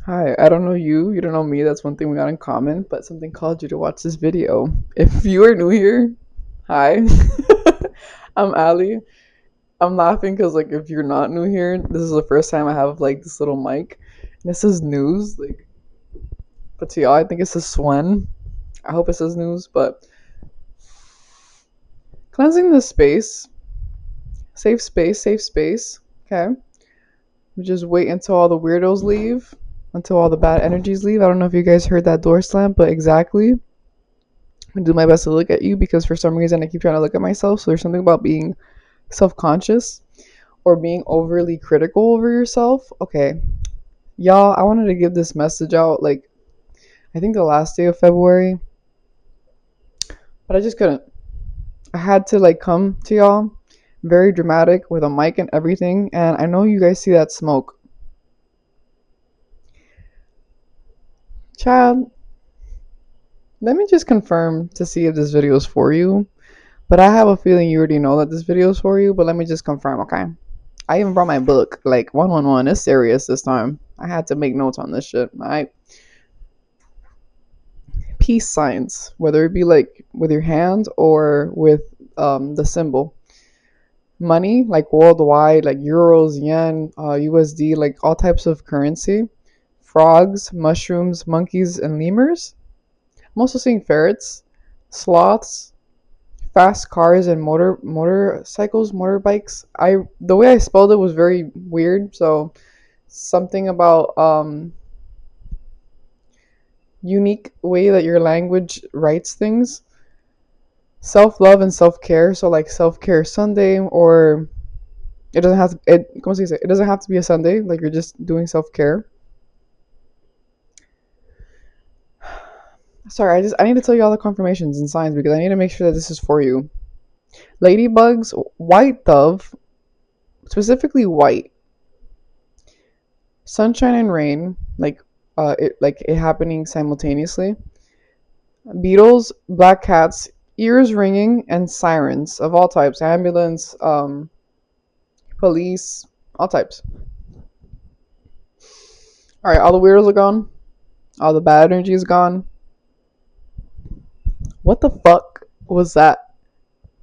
Hi, I don't know you, you don't know me, that's one thing we got in common, but something called you to watch this video. If you are new here, hi, I'm Ali. I'm laughing because, like, if you're not new here, this is the first time I have, like, this little mic. And it says news, like, but to y'all, I think it says Swen. I hope it says news, but cleansing the space, safe space, okay? We just wait until all the weirdos leave, until all the bad energies leave. I don't know if you guys heard that door slam, but exactly. I do my best to look at you because for some reason I keep trying to look at myself. So there's something about being self-conscious or being overly critical over yourself. Okay, y'all, I wanted to give this message out like I think the last day of February, but I just couldn't. I had to like come to y'all very dramatic with a mic and everything, and I know you guys see that smoke. Child, let me just confirm to see if this video is for you. But I have a feeling you already know that this video is for you, but let me just confirm, okay? I even brought my book, like 111. It's serious this time. I had to make notes on this shit. Alright. Peace signs, whether it be like with your hands or with the symbol. Money, like worldwide, like euros, yen, USD, like all types of currency. Frogs, mushrooms, monkeys, and lemurs. I'm also seeing ferrets, sloths, fast cars and motorcycles, motorbikes. The way I spelled it was very weird, so something about unique way that your language writes things. Self-love and self-care, so like self-care Sunday, or it doesn't have to, ¿cómo se dice? It doesn't have to be a Sunday, like you're just doing self-care. Sorry, I need to tell you all the confirmations and signs because I need to make sure that this is for you. Ladybugs, white dove, specifically white. Sunshine and rain, like it happening simultaneously. Beetles, black cats, ears ringing, and sirens of all types. Ambulance, police, all types. All right, all the weirdos are gone. All the bad energy is gone. What the fuck was that?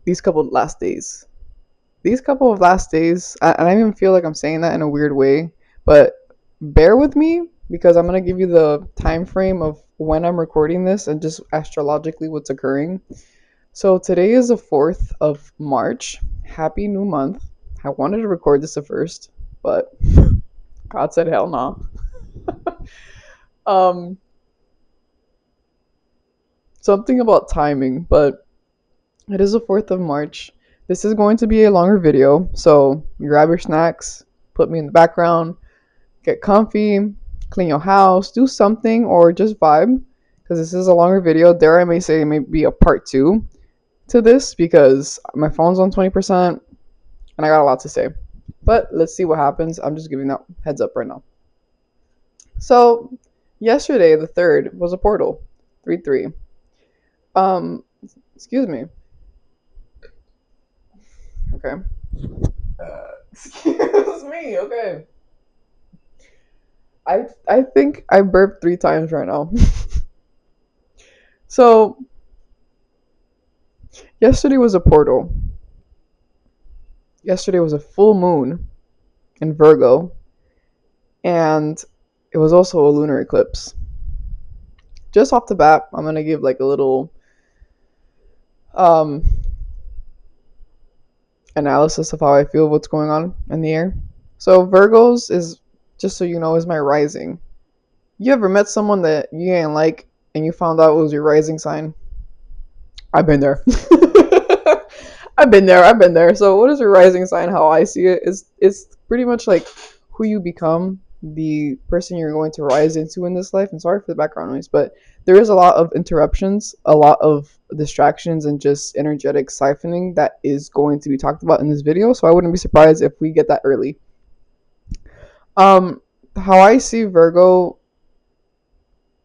These couple of last days. These couple of last days, and I even feel like I'm saying that in a weird way, but bear with me because I'm gonna give you the time frame of when I'm recording this and just astrologically what's occurring. So today is the 4th of March. Happy new month. I wanted to record this at first, but God said hell no. um Something about timing, but it is the 4th of March. This is going to be a longer video, so grab your snacks, put me in the background, get comfy, clean your house, do something, or just vibe, because this is a longer video. Dare I may say it may be a part 2 to this, because my phone's on 20%, and I got a lot to say. But let's see what happens. I'm just giving that heads up right now. So, yesterday, the 3rd, was a portal. 3-3. Excuse me. Okay. Excuse me, okay. I think I burped 3 times right now. So, yesterday was a portal. Yesterday was a full moon in Virgo, and it was also a lunar eclipse. Just off the bat, I'm gonna give like a little analysis of how I feel what's going on in the air. So Virgos is, just so you know, is my rising. You ever met someone that you ain't like and you found out it was your rising sign? I've been there. I've been there. So what is your rising sign? How I see it is, it's pretty much like who you become, the person you're going to rise into in this life. And sorry for the background noise, but there is a lot of interruptions, a lot of distractions, and just energetic siphoning that is going to be talked about in this video. So I wouldn't be surprised if we get that early. How I see Virgo,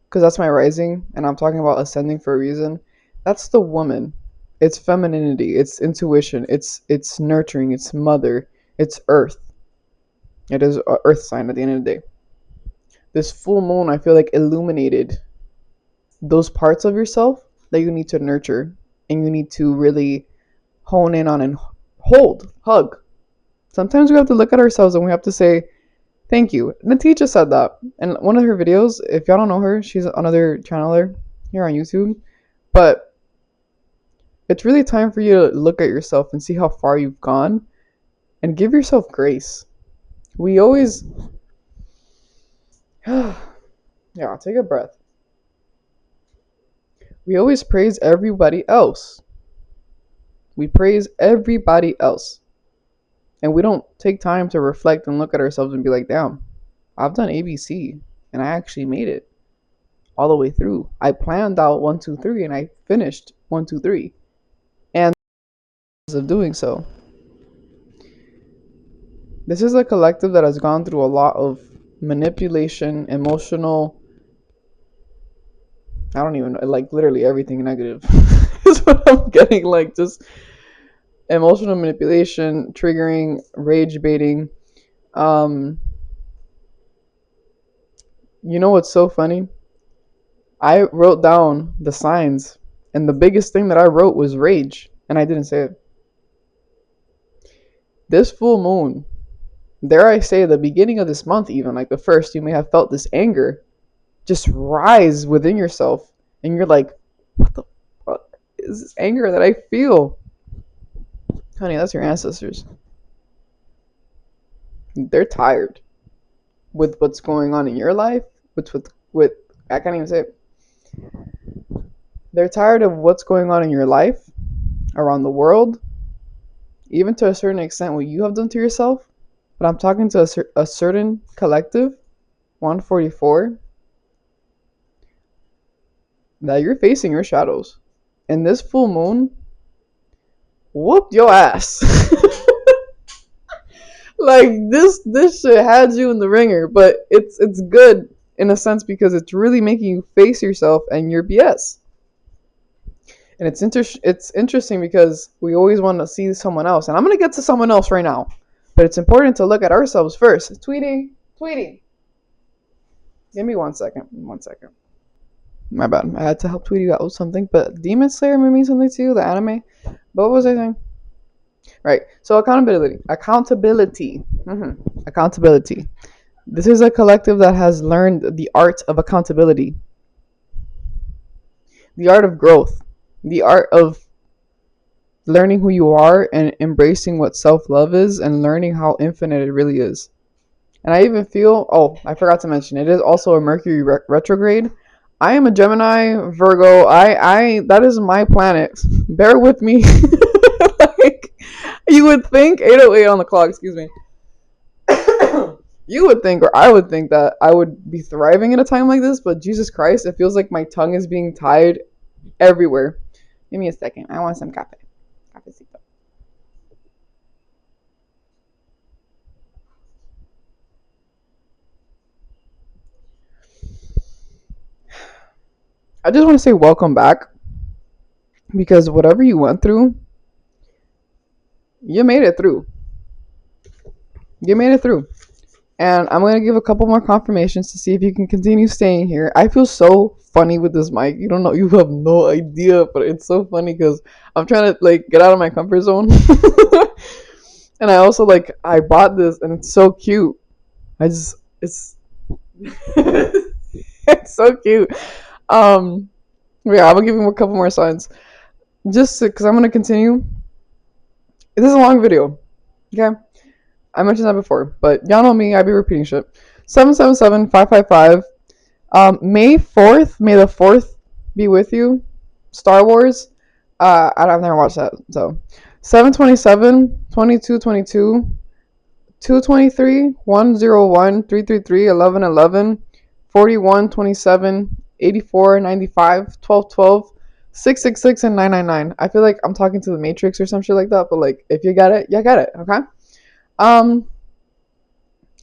because that's my rising, and I'm talking about ascending for a reason. That's the woman. It's femininity. It's intuition. It's nurturing. It's mother. It's earth. It is an earth sign at the end of the day. This full moon, I feel like, illuminated those parts of yourself that you need to nurture and you need to really hone in on and hug. Sometimes we have to look at ourselves and we have to say, thank you. Natija said that in one of her videos. If y'all don't know her, she's another channeler here on YouTube. But it's really time for you to look at yourself and see how far you've gone and give yourself grace. We always, yeah, take a breath. We always praise everybody else. We praise everybody else. And we don't take time to reflect and look at ourselves and be like, damn, I've done ABC and I actually made it all the way through. I planned out 1, 2, 3 and I finished 1, 2, 3. And of doing so. This is a collective that has gone through a lot of manipulation, emotional, I don't even know, like literally everything negative is what I'm getting, like just emotional manipulation, triggering, rage baiting. You know what's so funny? I wrote down the signs and the biggest thing that I wrote was rage and I didn't say it. This full moon, dare I say the beginning of this month even, like the first, you may have felt this anger just rise within yourself and you're like, what the fuck is this anger that I feel? Honey, that's your ancestors. They're tired with what's going on in your life, with I can't even say it. They're tired of what's going on in your life, around the world, even to a certain extent what you have done to yourself. But I'm talking to a certain collective, 144, that you're facing your shadows. And this full moon whooped your ass. Like this shit had you in the ringer, but it's good in a sense because it's really making you face yourself and your BS. And it's interesting because we always want to see someone else, and I'm gonna get to someone else right now, but it's important to look at ourselves first. Tweety, give me 1 second. My bad. I had to help Tweety out with something, but Demon Slayer made me something to you, the anime. But what was I saying? Right. So accountability. Accountability. This is a collective that has learned the art of accountability, the art of growth, the art of learning who you are and embracing what self-love is and learning how infinite it really is. And I even feel, oh, I forgot to mention, it is also a Mercury retrograde. I am a Gemini, Virgo. I that is my planet. Bear with me. Like, you would think 8:08 on the clock, excuse me. You would think, or I would think, that I would be thriving in a time like this, but Jesus Christ, it feels like my tongue is being tied everywhere. Give me a second. I want some cafe. Cafecito. I just want to say welcome back, because whatever you went through, you made it through. You made it through. And I'm going to give a couple more confirmations to see if you can continue staying here. I feel so funny with this mic. You don't know. You have no idea. But it's so funny because I'm trying to like get out of my comfort zone. And I also I bought this and it's so cute. It's it's so cute. Yeah, I'm gonna give you a couple more signs, just because I'm gonna continue. This is a long video, okay? I mentioned that before, but y'all know me. I be repeating shit. 777-555. May 4th. May the 4th be with you. Star Wars. I've never watched that. So 727, 2222, 223, 101, 333, 1111, 41, 27, 84, 95, 1212, 666, and 999. I feel like I'm talking to the Matrix or some shit like that, but like if you got it, you got it, okay?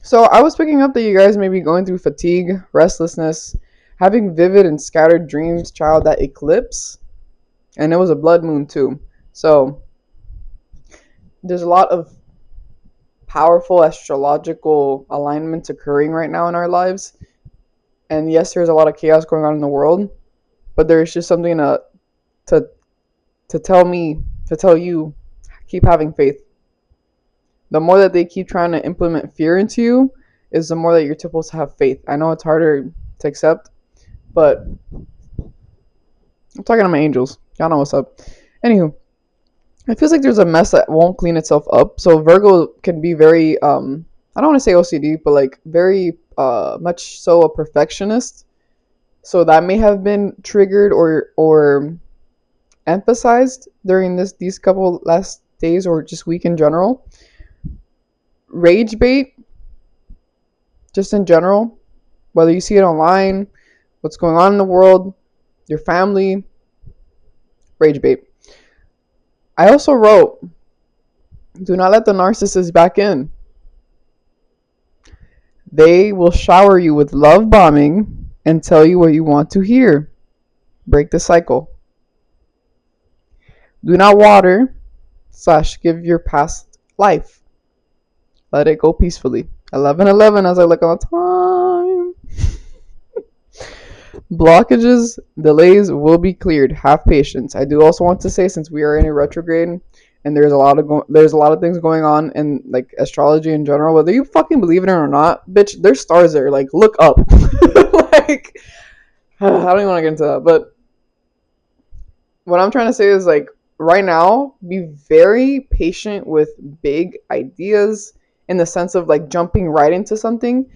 So I was picking up that you guys may be going through fatigue, restlessness, having vivid and scattered dreams, child, that eclipse, and it was a blood moon too. So there's a lot of powerful astrological alignments occurring right now in our lives. And yes, there's a lot of chaos going on in the world, but there's just something to to tell you, keep having faith. The more that they keep trying to implement fear into you, is the more that you're supposed to have faith. I know it's harder to accept, but I'm talking to my angels. Y'all know what's up. Anywho, it feels like there's a mess that won't clean itself up. So Virgo can be very I don't want to say OCD, but like very much so a perfectionist. So that may have been triggered or emphasized during these couple last days or just week in general. Rage bait, just in general, whether you see it online, what's going on in the world, your family, rage bait. I also wrote, do not let the narcissist back in. They will shower you with love bombing and tell you what you want to hear. Break the cycle. Do not water / give your past life. Let it go peacefully. 11:11 as I look on the time. Blockages, delays will be cleared. Have patience. I do also want to say, since we are in a retrograde and there's a lot of things going on in like astrology in general, whether you fucking believe in it or not, bitch, there's stars there. Like, look up. Like, I don't even want to get into that, but what I'm trying to say is, like, right now, be very patient with big ideas in the sense of like jumping right into something.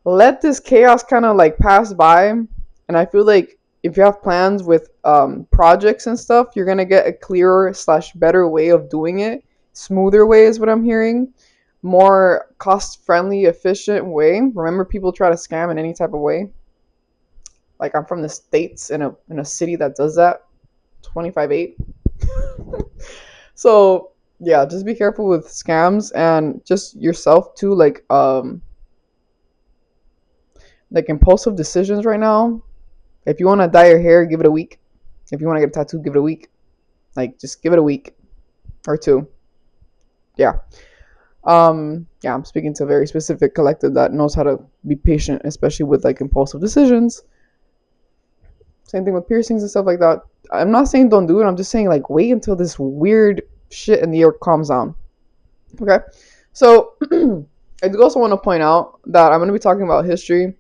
Let this chaos kind of like pass by, and I feel like if you have plans with projects and stuff, you're gonna get a clearer / better way of doing it. Smoother way is what I'm hearing. More cost-friendly, efficient way. Remember, people try to scam in any type of way. Like, I'm from the States in a city that does that. 25/8. So yeah, just be careful with scams and just yourself too. Like impulsive decisions right now. If you want to dye your hair, give it a week. If you want to get a tattoo, give it a week. Like, just give it a week or two. Yeah. Yeah, I'm speaking to a very specific collective that knows how to be patient, especially with like impulsive decisions. Same thing with piercings and stuff like that. I'm not saying don't do it. I'm just saying, like, wait until this weird shit in the air calms down. Okay? So, I do also want to point out that I'm going to be talking about history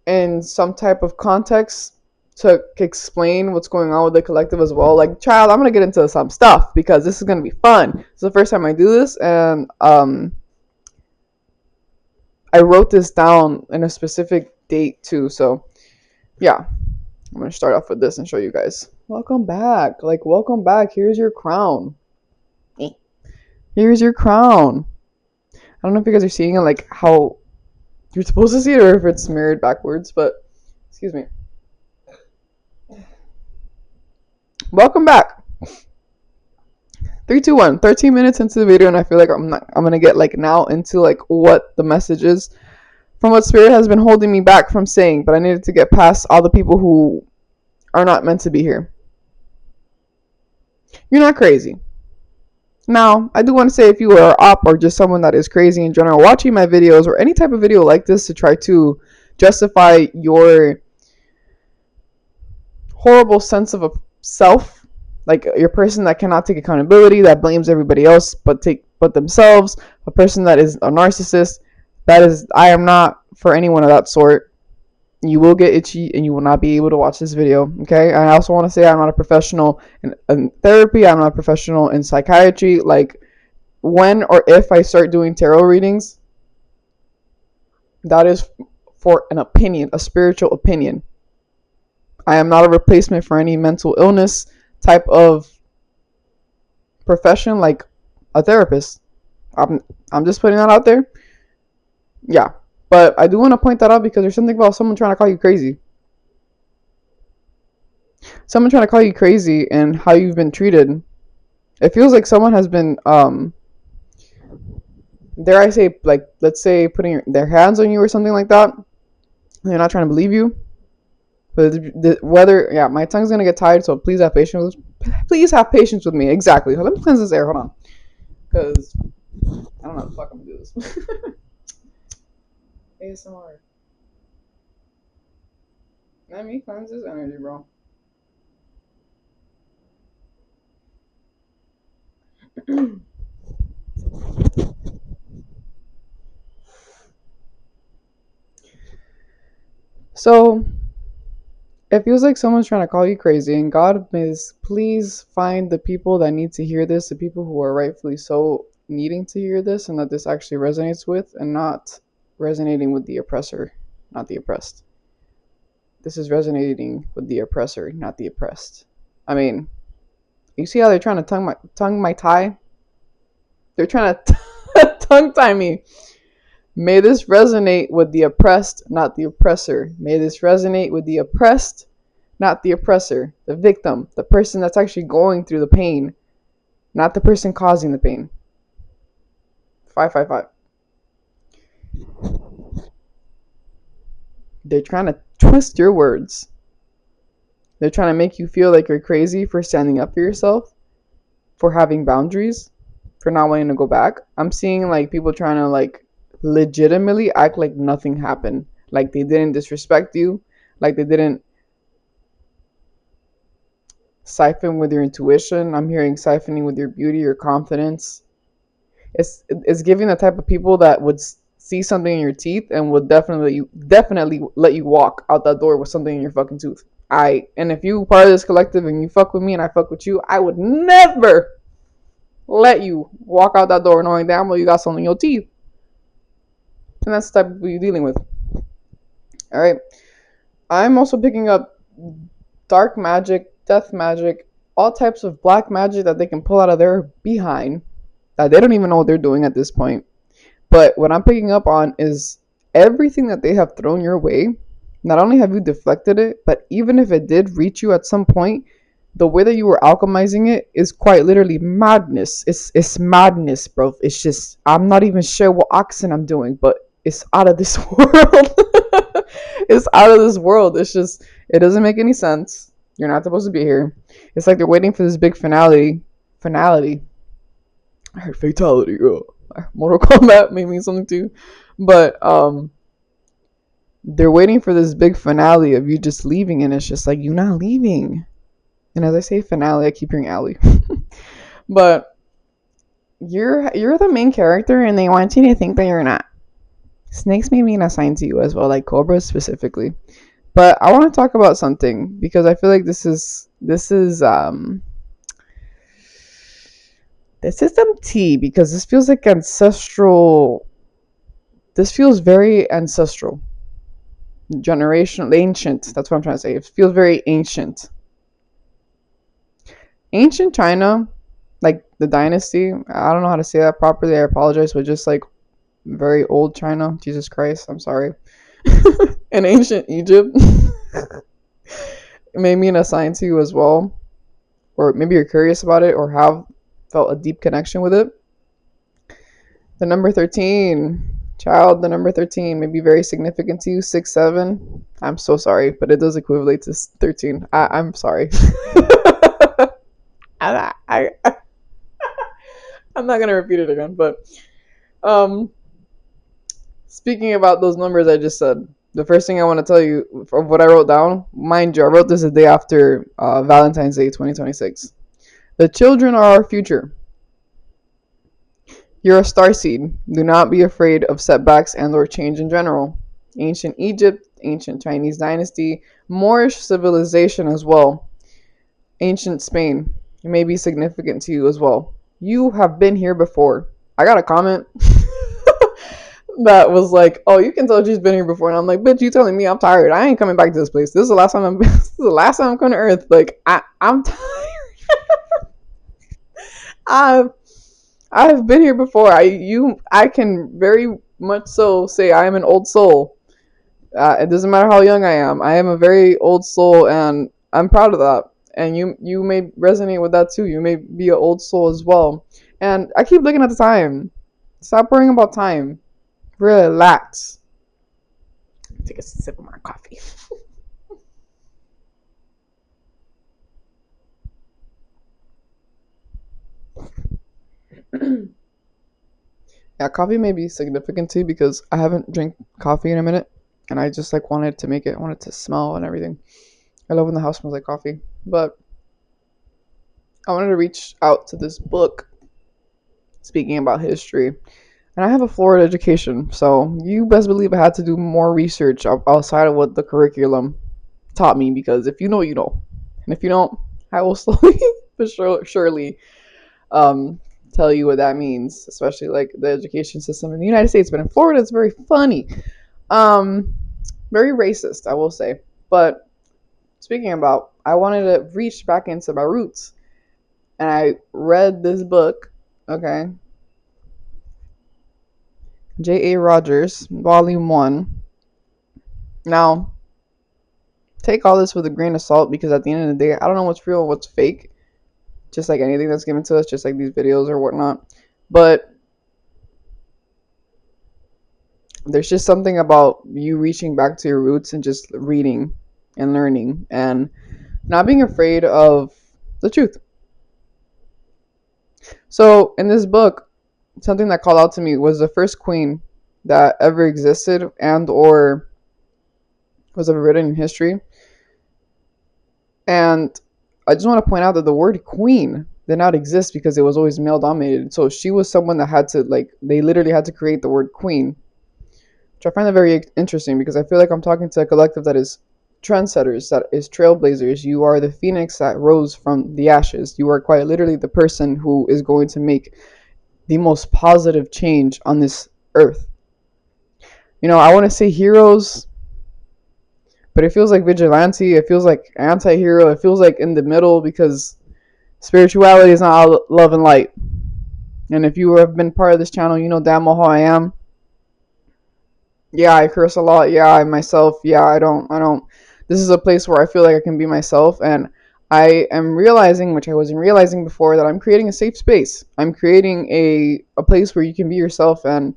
in some type of context to explain what's going on with the collective as well. Like, child, I'm going to get into some stuff because this is going to be fun. It's the first time I do this, and I wrote this down in a specific date too. So, yeah. I'm going to start off with this and show you guys. Welcome back. Like, welcome back. Here's your crown. Here's your crown. I don't know if you guys are seeing it, like, how you're supposed to see it or if it's mirrored backwards, but, excuse me. Welcome back. 3, 2, 1. 13 minutes into the video, and I feel like I'm going to get, like, now into, like, what the message is from what Spirit has been holding me back from saying, but I needed to get past all the people who are not meant to be here. You're not crazy. Now, I do want to say, if you are up or just someone that is crazy in general, watching my videos or any type of video like this to try to justify your horrible sense of a self, like your person that cannot take accountability, that blames everybody else but themselves, a person that is a narcissist, I am not for anyone of that sort. You will get itchy and you will not be able to watch this video, okay? And I also want to say I'm not a professional in therapy. I'm not a professional in psychiatry. Like, when or if I start doing tarot readings, that is for an opinion, a spiritual opinion. I am not a replacement for any mental illness type of profession, like a therapist. I'm just putting that out there. Yeah. But I do want to point that out because there's something about someone trying to call you crazy. Someone trying to call you crazy and how you've been treated. It feels like someone has been, dare I say, like, let's say putting their hands on you or something like that. They're not trying to believe you. But yeah, my tongue's going to get tired, so please have patience. Please have patience with me. Exactly. Let me cleanse this air. Hold on. Because I don't know how the fuck I'm going to do this. ASMR. Let me cleanse this energy, bro. So it feels like someone's trying to call you crazy, and God is please find the people that need to hear this, the people who are rightfully so needing to hear this, and that this actually resonates with, and not resonating with the oppressor, not the oppressed. This is resonating with the oppressor, not the oppressed. I mean, you see how they're trying to tongue my tie? They're trying to tongue tie me. May this resonate with the oppressed, not the oppressor. May this resonate with the oppressed, not the oppressor. The victim, the person that's actually going through the pain, not the person causing the pain. 555. They're trying to twist your words. They're trying to make you feel like you're crazy for standing up for yourself, for having boundaries, for not wanting to go back. I'm seeing like people trying to like legitimately act like nothing happened, like they didn't disrespect you, like they didn't siphon with your intuition. I'm hearing siphoning with your beauty, your confidence. It's giving the type of people that would see something in your teeth and would definitely let you walk out that door with something in your fucking tooth. And if you part of this collective and you fuck with me and I fuck with you, I would never let you walk out that door knowing damn well you got something in your teeth. And that's the type of people you're dealing with. All right. I'm also picking up dark magic, death magic, all types of black magic that they can pull out of their behind that they don't even know what they're doing at this point. But what I'm picking up on is everything that they have thrown your way. Not only have you deflected it, but even if it did reach you at some point, the way that you were alchemizing it is quite literally madness. It's madness, bro. It's just, I'm not even sure what accent I'm doing, but it's out of this world. It's out of this world. It's just, it doesn't make any sense. You're not supposed to be here. It's like they're waiting for this big finality. I heard fatality. Mortal Kombat may mean something too. But they're waiting for this big finale of you just leaving, and it's just like, you're not leaving. And as I say finale, I keep hearing Allie. But you're the main character, and they want you to think that you're not. Snakes may mean assigned to you as well, like cobras specifically. But I want to talk about something because I feel like this is some tea, because this feels like ancestral. This feels very ancestral, generational, ancient. That's what I'm trying to say. It feels very ancient. Ancient China, like the dynasty. I don't know how to say that properly. I apologize, but just like very old China. Jesus Christ, I'm sorry. And ancient Egypt. May mean assigned to you as well, or maybe you're curious about it or have felt a deep connection with it. The number 13, child, the number 13 may be very significant to you. 6, 7. I'm so sorry, but it does equivalent to 13. I'm sorry. I'm not gonna repeat it again, but speaking about those numbers I just said, the first thing I want to tell you of what I wrote down, mind you, I wrote this the day after Valentine's Day 2026. The children are our future. You're a starseed. Do not be afraid of setbacks and or change in general. Ancient Egypt, ancient Chinese dynasty, Moorish civilization as well. Ancient Spain. It may be significant to you as well. You have been here before. I got a comment that was like, "Oh, you can tell she's been here before," and I'm like, "Bitch, you telling me I'm tired? I ain't coming back to this place. This is the last time this is the last time I'm coming to Earth. Like, I'm tired. I've been here before. I can very much so say I am an old soul. It doesn't matter how young I am. I am a very old soul, and I'm proud of that. And you may resonate with that too. You may be an old soul as well. And I keep looking at the time. Stop worrying about time. Relax. Take a sip of my coffee. Yeah, coffee may be significant too because I haven't drank coffee in a minute. and I just like wanted to make it, wanted to smell and everything. I love when the house smells like coffee. But I wanted to reach out to this book speaking about history. And I have a Florida education, so you best believe I had to do more research outside of what the curriculum taught me, because if you know, you know. And if you don't, I will slowly but surely tell you what that means, especially like the education system in the United States. But in Florida, it's very funny. Very racist, I will say. But speaking about, I wanted to reach back into my roots. And I read this book, okay? J.A. Rogers, Volume 1. Now, take all this with a grain of salt, because at the end of the day, I don't know what's real and what's fake. Just like anything that's given to us, just like these videos or whatnot. But there's just something about you reaching back to your roots and just reading and learning and not being afraid of the truth. So in this book, something that called out to me was the first queen that ever existed and or was ever written in history. And I just want to point out that the word queen did not exist because it was always male dominated. So she was someone that had to, like, they literally had to create the word queen, which I find that very interesting, because I feel like I'm talking to a collective that is trendsetters, that is trailblazers. You are the phoenix that rose from the ashes. You are quite literally the person who is going to make the most positive change on this earth. You know, I want to say heroes, but it feels like vigilante. It feels like anti-hero. It feels like in the middle, because spirituality is not all love and light. And if you have been part of this channel, you know damn well how I am. Yeah, I curse a lot. Yeah, I myself. Yeah, I don't. This is a place where I feel like I can be myself, and I am realizing, which I wasn't realizing before, that I'm creating a safe space. I'm creating a place where you can be yourself, and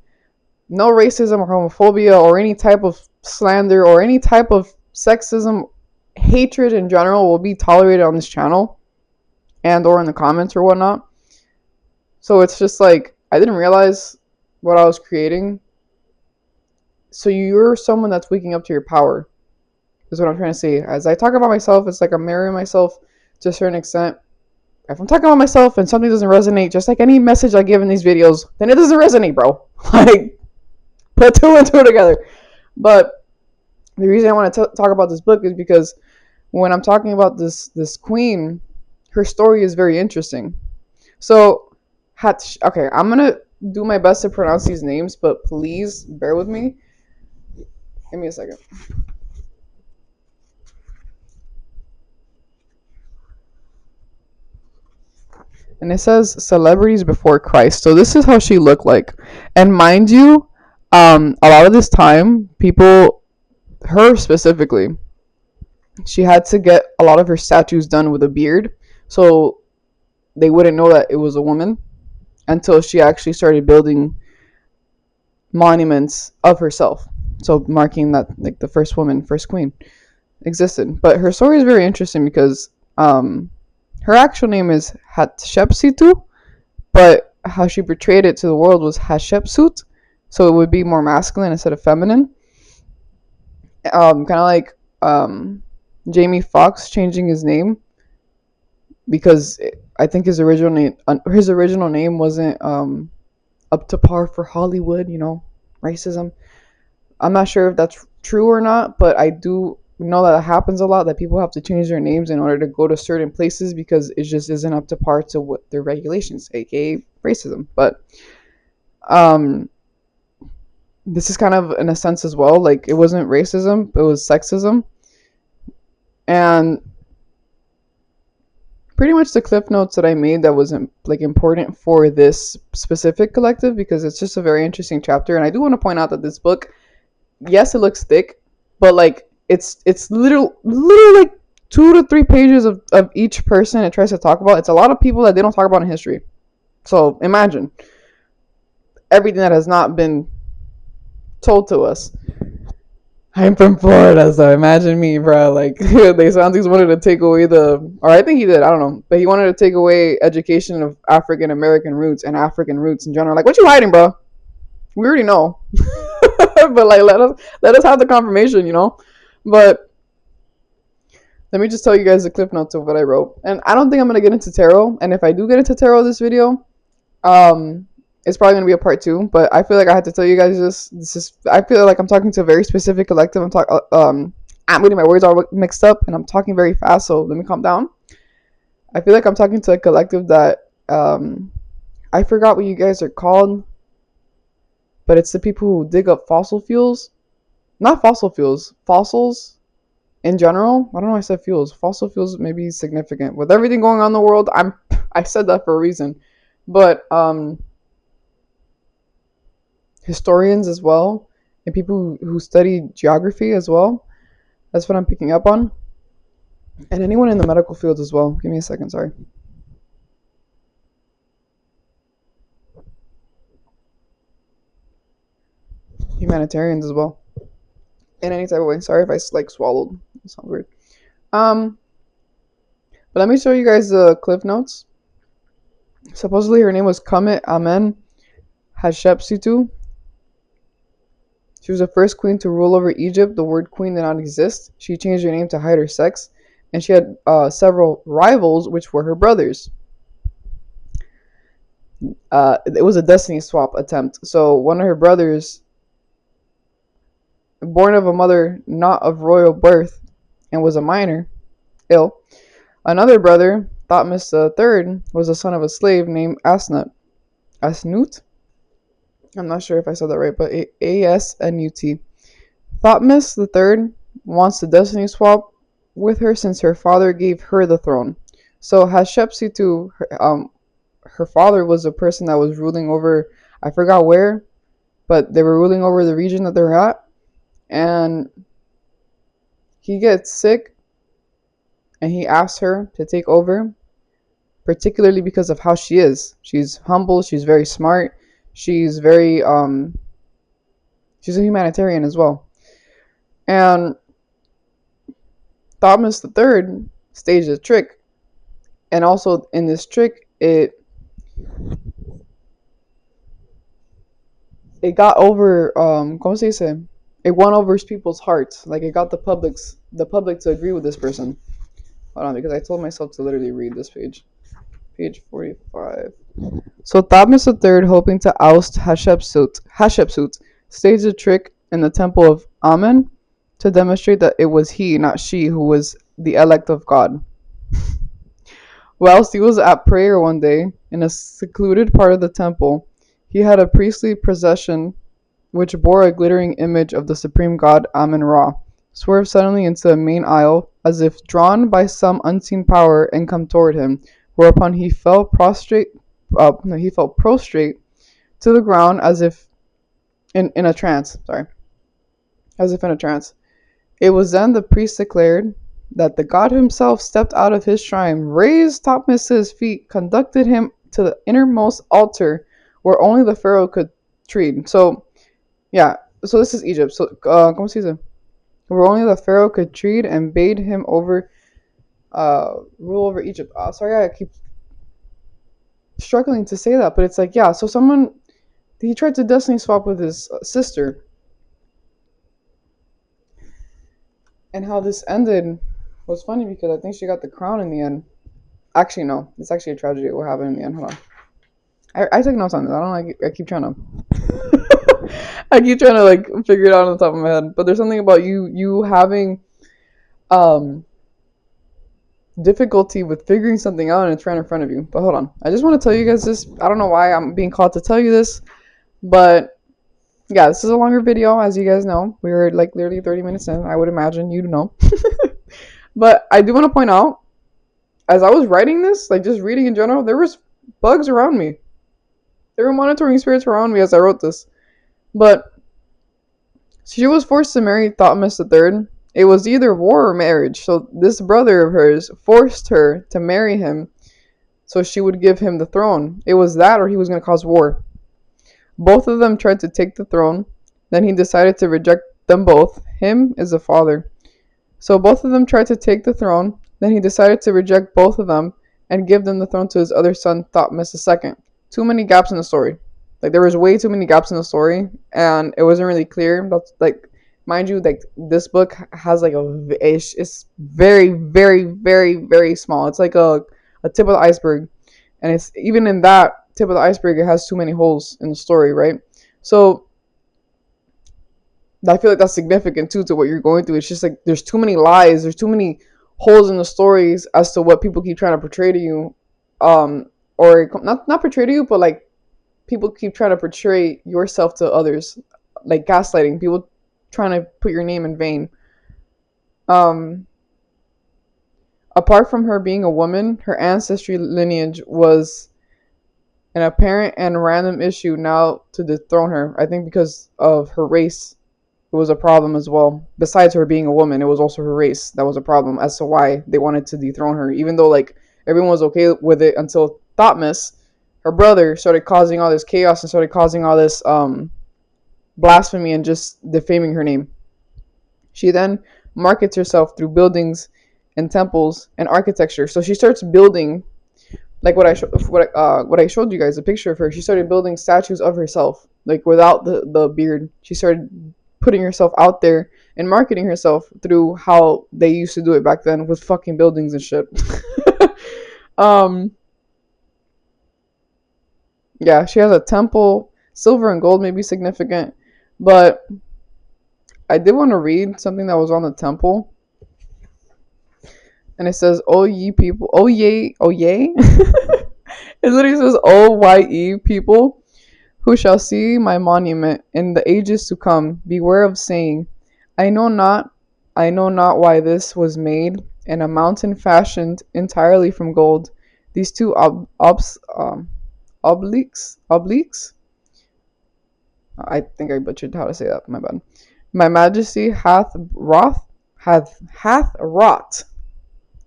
no racism or homophobia or any type of slander or any type of sexism, hatred in general will be tolerated on this channel and or in the comments or whatnot. So it's just like, I didn't realize what I was creating. So you're someone that's waking up to your power, is what I'm trying to say. As I talk about myself, it's like I'm mirroring myself to a certain extent. If I'm talking about myself and something doesn't resonate, just like any message I give in these videos, then it doesn't resonate, bro. Like, put two and two together. But the reason I want to talk about this book is because when I'm talking about this queen, her story is very interesting. So, okay, I'm going to do my best to pronounce these names, but please bear with me. Give me a second. And it says celebrities before Christ. So this is how she looked like. And mind you, a lot of this time, people, her specifically, she had to get a lot of her statues done with a beard. So they wouldn't know that it was a woman until she actually started building monuments of herself. So marking that, like, the first woman, first queen existed. But her story is very interesting because her actual name is Hatshepsut, but how she portrayed it to the world was Hatshepsut, so it would be more masculine instead of feminine. Kind of like Jamie Foxx changing his name, because I think his original name wasn't up to par for Hollywood. You know, racism. I'm not sure if that's true or not, but I do know that it happens a lot, that people have to change their names in order to go to certain places because it just isn't up to par to what their regulations, aka racism. But this is kind of in a sense as well, like, it wasn't racism, it was sexism. And pretty much the cliff notes that I made that wasn't like important for this specific collective, because it's just a very interesting chapter. And I do want to point out that this book, yes, it looks thick, but like it's literally like 2 to 3 pages of each person it tries to talk about. It's a lot of people that they don't talk about in history. So imagine everything that has not been told to us. I'm from Florida, so imagine me, bro. Like, they Santis wanted to take away or I think he did, I don't know, but he wanted to take away education of African American roots and African roots in general. Like, what you hiding, bro? We already know. But like, let us have the confirmation, you know. But let me just tell you guys the clip notes of what I wrote. And I don't think I'm gonna get into tarot. And if I do get into tarot this video, it's probably gonna be a part 2. But I feel like I had to tell you guys this. This is, I feel like I'm talking to a very specific collective. I'm getting my words all mixed up, and I'm talking very fast. So let me calm down. I feel like I'm talking to a collective that I forgot what you guys are called, but it's the people who dig up fossil fuels. Not fossil fuels, fossils in general. I don't know why I said fuels. Fossil fuels may be significant. With everything going on in the world, I said that for a reason. But historians as well, and people who study geography as well. That's what I'm picking up on. And anyone in the medical field as well. Give me a second, sorry. Humanitarians as well. In any type of way. Sorry if I like swallowed. It sounds weird. But let me show you guys the cliff notes. Supposedly her name was Kamet Amen Hatshepsut. She was the first queen to rule over Egypt. The word queen did not exist. She changed her name to hide her sex. And she had several rivals, which were her brothers. It was a destiny swap attempt. So one of her brothers, born of a mother not of royal birth and was a minor, ill. Another brother, Thutmose III, was the son of a slave named Asnut. Asnut? I'm not sure if I said that right, but Asnut. Thutmose III wants to destiny swap with her since her father gave her the throne. So Hatshepsut, her father was a person that was ruling over, I forgot where, but they were ruling over the region that they're at. And he gets sick and he asks her to take over, particularly because of how she is. She's humble, she's very smart, she's very she's a humanitarian as well. And Thutmose III staged a trick, and also in this trick it got over ¿cómo se dice? It won over people's hearts. Like it got the public to agree with this person. Hold on, because I told myself to literally read this page. Page 45. So Thutmose III, hoping to oust Hatshepsut, staged a trick in the temple of Amen to demonstrate that it was he, not she, who was the elect of God. Whilst he was at prayer one day in a secluded part of the temple, he had a priestly procession which bore a glittering image of the supreme god Amen-Ra, swerve suddenly into a main aisle, as if drawn by some unseen power, and come toward him, whereupon he fell prostrate to the ground as if in a trance. As if in a trance. It was then the priest declared that the god himself stepped out of his shrine, raised Thutmose to his feet, conducted him to the innermost altar where only the pharaoh could tread. So, yeah. So this is Egypt. So, ¿cómo se dice? Where only the pharaoh could tread, and bade him rule over Egypt. Sorry, I keep struggling to say that, but it's like, yeah. So he tried to destiny swap with his sister, and how this ended was funny because I think she got the crown in the end. Actually, no, it's actually a tragedy what happened in the end. Hold on, I took notes on this. I don't know. I keep trying to. I keep trying to like figure it out on the top of my head, but there's something about you having difficulty with figuring something out and it's right in front of you. But hold on, I just want to tell you guys this. I don't know why I'm being called to tell you this, but yeah, this is a longer video, as you guys know. We were like literally 30 minutes in. I would imagine you know. But I do want to point out, as I was writing this, like just reading in general, there was bugs around me. There were monitoring spirits around me as I wrote this. But she was forced to marry Thutmose III. It was either war or marriage. So this brother of hers forced her to marry him so she would give him the throne. It was that or he was going to cause war. Both of them tried to take the throne. Then he decided to reject them both. Him is the father. So both of them tried to take the throne. Then he decided to reject both of them and give them the throne to his other son, Thutmose II. Too many gaps in the story. Like there was way too many gaps in the story, and it wasn't really clear. That's like, mind you, like this book has like it's very, very, very, very small. It's like a tip of the iceberg, and it's even in that tip of the iceberg, it has too many holes in the story, right? So I feel like that's significant too to what you're going through. It's just like there's too many lies, there's too many holes in the stories as to what people keep trying to portray to you, or not portray to you, but like people keep trying to portray yourself to others, like gaslighting people, trying to put your name in vain. Um, Apart from her being a woman, her ancestry lineage was an apparent and random issue now to dethrone her. I think because of her race, it was a problem as well. Besides her being a woman, it was also her race that was a problem as to why they wanted to dethrone her. Even though like everyone was okay with it until Thotmos, her brother, started causing all this chaos and started causing all this blasphemy and just defaming her name. She then markets herself through buildings and temples and architecture. So she starts building, like what I showed you guys, a picture of her. She started building statues of herself, like without the beard. She started putting herself out there and marketing herself through how they used to do it back then with fucking buildings and shit. um yeah, she has a temple. Silver and gold may be significant, but I did want to read something that was on the temple, and it says, "Oh ye people, oh yay, oh yay." It literally says, "Oh ye people, who shall see my monument in the ages to come, beware of saying, I know not why this was made, in a mountain fashioned entirely from gold. These two obliques. I think I butchered how to say that. My bad. My Majesty hath wrought.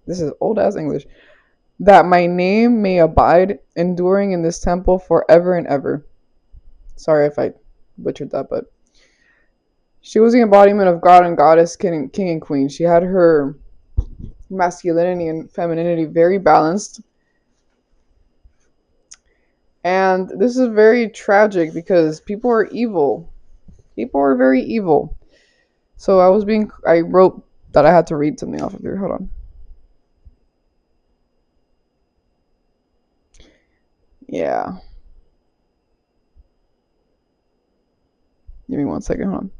This is old ass English. That my name may abide, enduring in this temple forever and ever." Sorry if I butchered that, but she was the embodiment of God and goddess, king and queen. She had her masculinity and femininity very balanced. And this is very tragic because people are evil. People are very evil. So I wrote that I had to read something off of here. Hold on. Yeah. Give me 1 second. Hold on.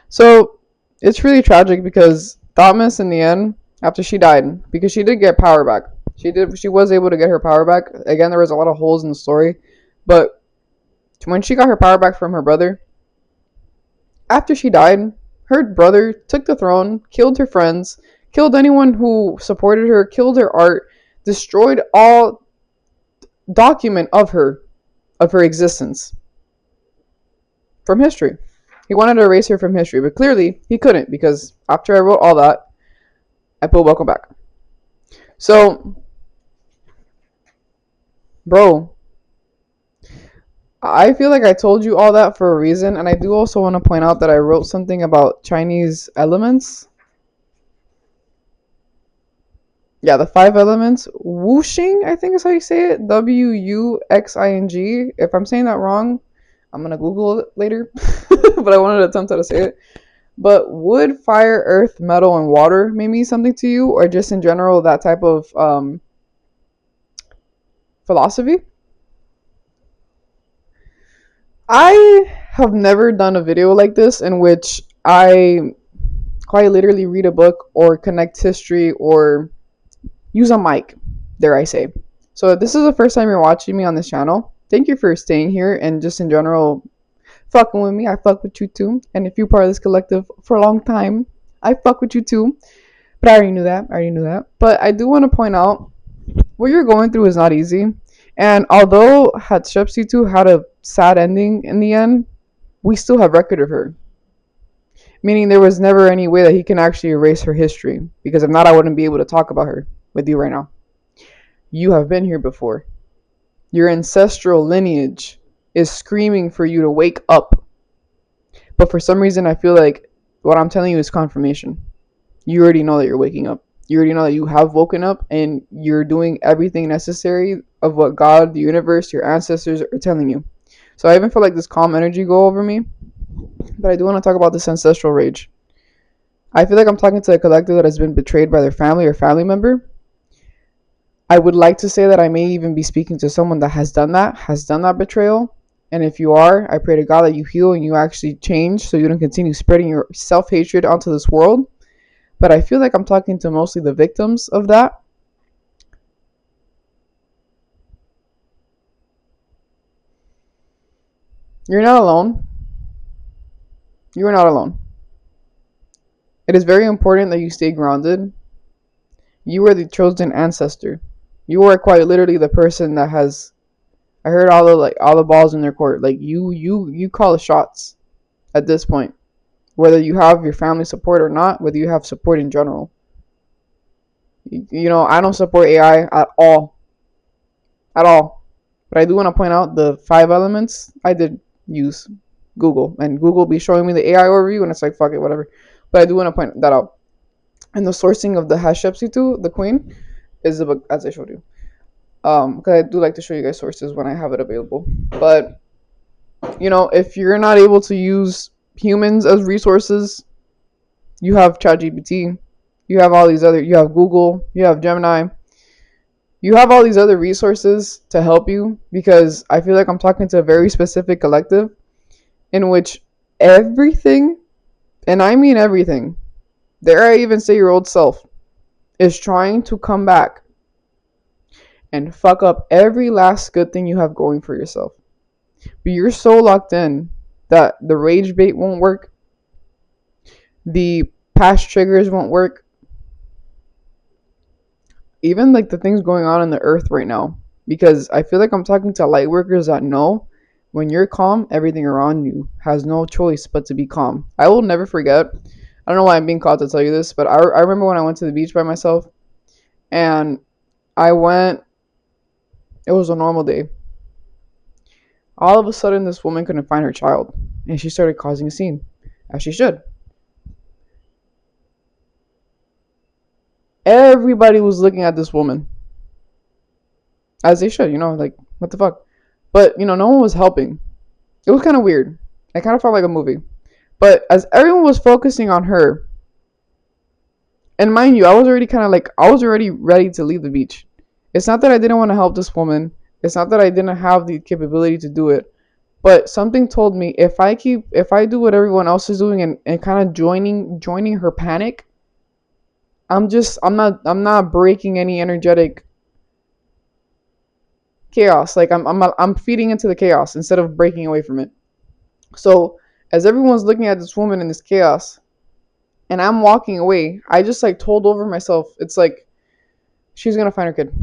So it's really tragic because Thomas, in the end, after she died, because she did get power back. She was able to get her power back. Again, there was a lot of holes in the story, but when she got her power back from her brother, after she died, her brother took the throne, killed her friends, killed anyone who supported her, killed her art, destroyed all document of her existence from history. He wanted to erase her from history, but clearly he couldn't, because after I wrote all that, I put welcome back. So, bro, I feel like I told you all that for a reason, and I do also want to point out that I wrote something about Chinese elements. Yeah, the 5 elements. Wuxing, I think is how you say it. Wuxing. If I'm saying that wrong, I'm going to Google it later. But I wanted to attempt how to say it. But wood, fire, earth, metal, and water may mean something to you, or just in general that type of philosophy. I have never done a video like this in which I quite literally read a book or connect history or use a mic, dare I say. So if this is the first time you're watching me on this channel, thank you for staying here and just in general fucking with me. I fuck with you too. And if you're part of this collective for a long time, I fuck with you too. But I already knew that. But I do want to point out what you're going through is not easy. And although Hatshepsut had a sad ending in the end, we still have record of her. Meaning there was never any way that he can actually erase her history. Because if not, I wouldn't be able to talk about her with you right now. You have been here before. Your ancestral lineage is screaming for you to wake up. But for some reason, I feel like what I'm telling you is confirmation. You already know that you're waking up. You already know that you have woken up and you're doing everything necessary of what God, the universe, your ancestors are telling you. So I even feel like this calm energy go over me. But I do want to talk about this ancestral rage. I feel like I'm talking to a collective that has been betrayed by their family or family member. I would like to say that I may even be speaking to someone that has done that betrayal. And if you are, I pray to God that you heal and you actually change so you don't continue spreading your self-hatred onto this world. But I feel like I'm talking to mostly the victims of that. You're not alone. You are not alone. It is very important that you stay grounded. You are the chosen ancestor. You are quite literally the person that has. I heard all the balls in their court. Like you call the shots at this point. Whether you have your family support or not, whether you have support in general. You know, I don't support AI at all. At all. But I do want to point out the 5 elements. I did use Google, and Google be showing me the AI overview, and it's like, fuck it, whatever. But I do want to point that out. And the sourcing of the Hatshepsut, the queen, is the book, as I showed you. Because I do like to show you guys sources when I have it available. But, you know, if you're not able to use humans as resources, you have ChatGPT, you have all these other, you have Google, you have Gemini, you have all these other resources to help you, because I feel like I'm talking to a very specific collective in which everything, and I mean everything, dare I even say your old self, is trying to come back and fuck up every last good thing you have going for yourself. But you're so locked in that the rage bait won't work, the past triggers won't work, even like the things going on in the earth right now. Because I feel like I'm talking to light workers that know when you're calm, everything around you has no choice but to be calm. I will never forget. I don't know why I'm being called to tell you this, but I remember when I went to the beach by myself, and I went, it was a normal day. All of a sudden, this woman couldn't find her child, and she started causing a scene, as she should. Everybody was looking at this woman, as they should, you know, like, what the fuck? But, you know, no one was helping. It was kind of weird. It kind of felt like a movie. But as everyone was focusing on her, and mind you, I was already ready to leave the beach. It's not that I didn't want to help this woman. It's not that I didn't have the capability to do it. But something told me if I do what everyone else is doing and kind of joining her panic, I'm not breaking any energetic chaos. Like I'm feeding into the chaos instead of breaking away from it. So as everyone's looking at this woman in this chaos and I'm walking away, I just like told over myself, it's like, she's gonna find her kid.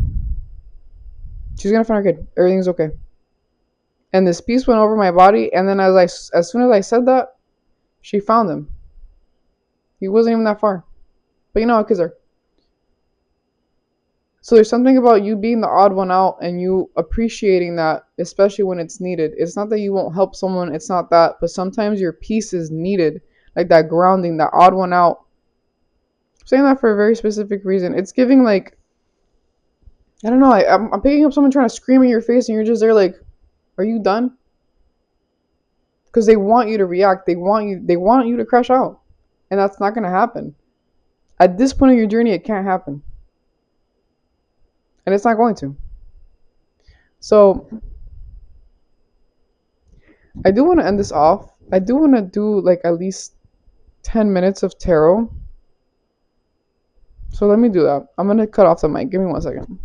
She's gonna find her kid. Everything's okay. And this peace went over my body, and then as soon as I said that, she found him. He wasn't even that far. But you know how kids are. So there's something about you being the odd one out and you appreciating that, especially when it's needed. It's not that you won't help someone, it's not that, but sometimes your peace is needed, like that grounding, that odd one out. I'm saying that for a very specific reason. It's giving like, I don't know, I'm picking up someone trying to scream in your face and you're just there like, are you done? Because they want you to react. They want you to crash out. And that's not going to happen. At this point in your journey, it can't happen. And it's not going to. So, I do want to end this off. I do want to do like at least 10 minutes of tarot. So let me do that. I'm going to cut off the mic. Give me 1 second.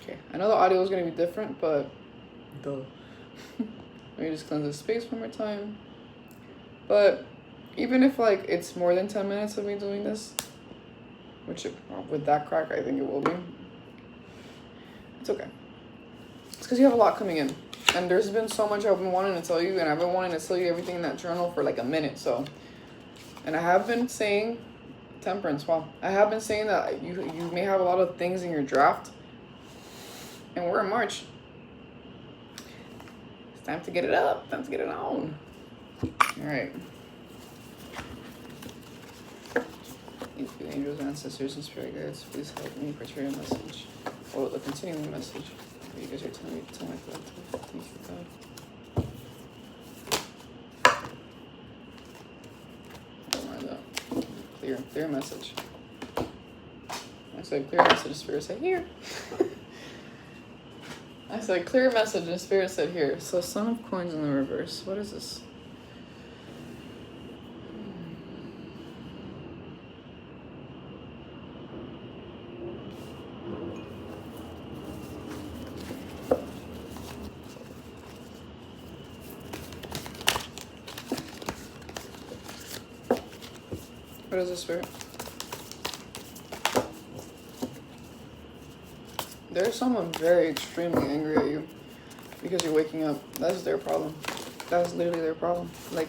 Okay. I know the audio is going to be different, but duh. Let me just cleanse the space one more time. But even if like it's more than 10 minutes of me doing this, which with that crack I think it will be, it's okay. It's because you have a lot coming in, and there's been so much I've been wanting to tell you, and I've been wanting to tell you everything in that journal for like a minute. So, and I have been saying temperance. Well, I have been saying that you may have a lot of things in your draft, and we're in March. Time to get it up. Time to get it on. All right. angels, ancestors, and spirit guides, please help me portray a message. Or the continuing message. You guys are telling me to tell my collective. Thank you, God. Don't mind that. Clear message. I said clear message, spirit said here. I said clear message, and spirit said here. So Son of Coins in the reverse. What is this? What is this, spirit? There's someone very extremely angry at you because you're waking up. That's their problem. That's literally their problem. Like